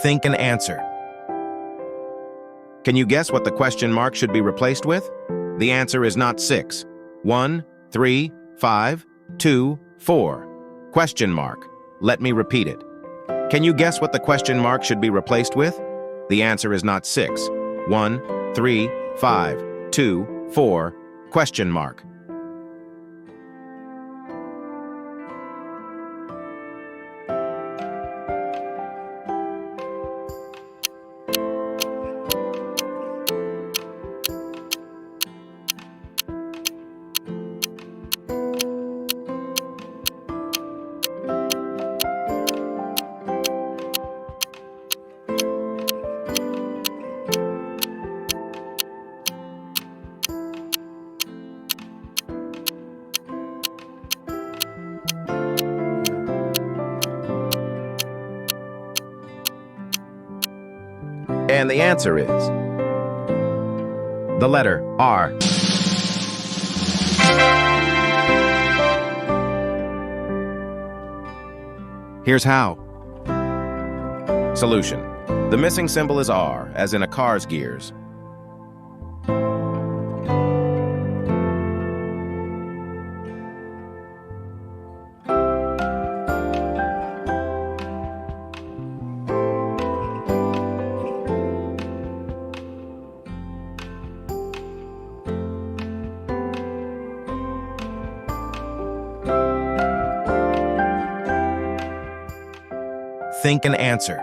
Think and answer. Can you guess what the question mark should be replaced with? The answer is not 6. 1, 3, 5, 2, 4. Question mark. Let me repeat it. Can you guess what the question mark should be replaced with? The answer is not 6. 1, 3, 5, 2, 4. Question mark. And the answer is the letter R. Here's how. Solution. The missing symbol is R, as in a car's gears. Think and answer.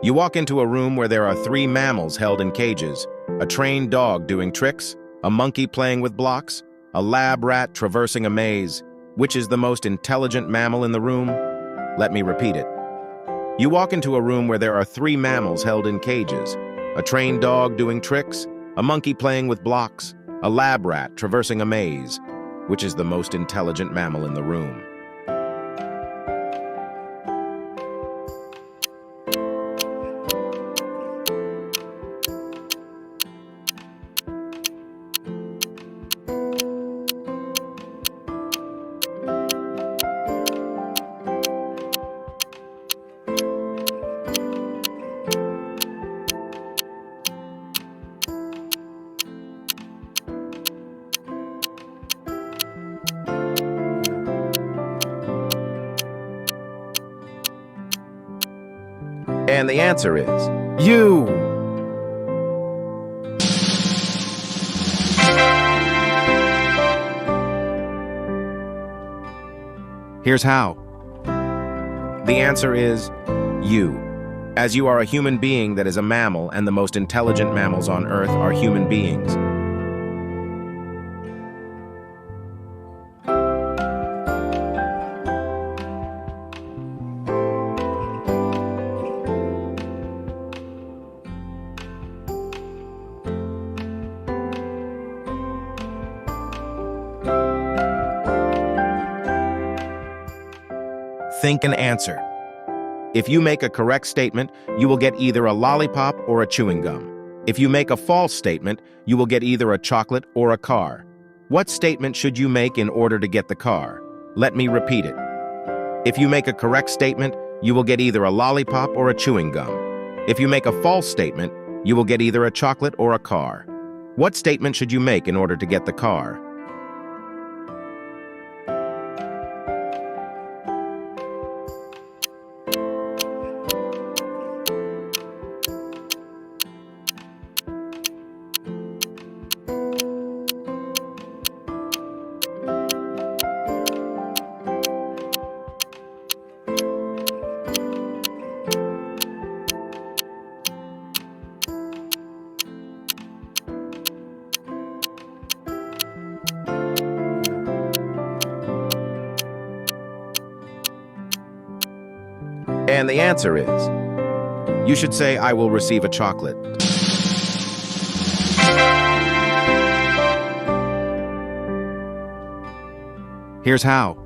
You walk into a room where there are 3 mammals held in cages, a trained dog doing tricks, a monkey playing with blocks, a lab rat traversing a maze. Which is the most intelligent mammal in the room? Let me repeat it. You walk into a room where there are 3 mammals held in cages, a trained dog doing tricks, a monkey playing with blocks, a lab rat traversing a maze. Which is the most intelligent mammal in the room? And the answer is you. Here's how. The answer is you, as you are a human being that is a mammal, and the most intelligent mammals on Earth are human beings. Think and answer. If you make a correct statement, you will get either a lollipop or a chewing gum. If you make a false statement, you will get either a chocolate or a car. What statement should you make in order to get the car? Let me repeat it. If you make a correct statement, you will get either a lollipop or a chewing gum. If you make a false statement, you will get either a chocolate or a car. What statement should you make in order to get the car? And the answer is, you should say, I will receive a chocolate. Here's how.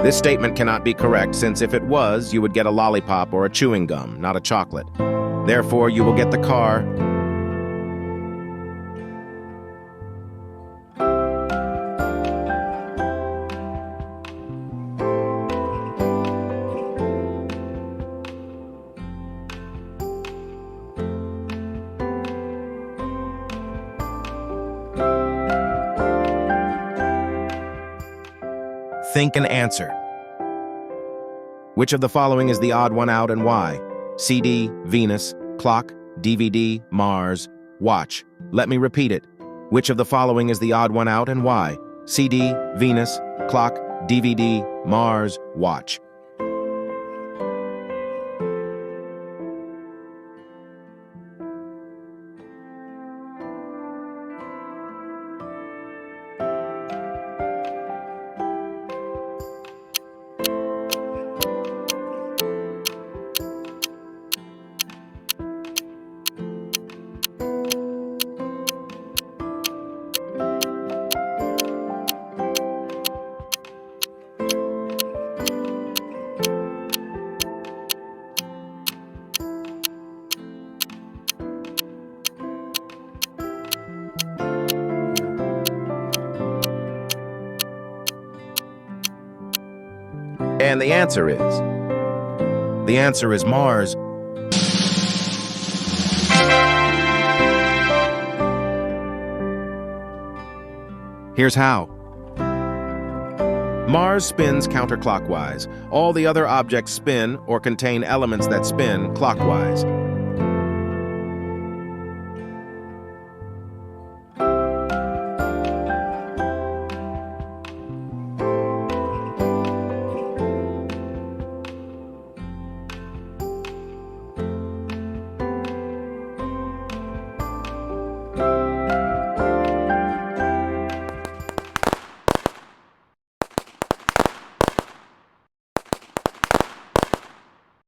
This statement cannot be correct, since if it was, you would get a lollipop or a chewing gum, not a chocolate. Therefore, you will get the car. Think and answer. Which of the following is the odd one out and why? CD, Venus, clock, DVD, Mars, watch. Let me repeat it. Which of the following is the odd one out and why? CD, Venus, clock, DVD, Mars, watch. And the answer is Mars. Here's how. Mars spins counterclockwise. All the other objects spin or contain elements that spin clockwise.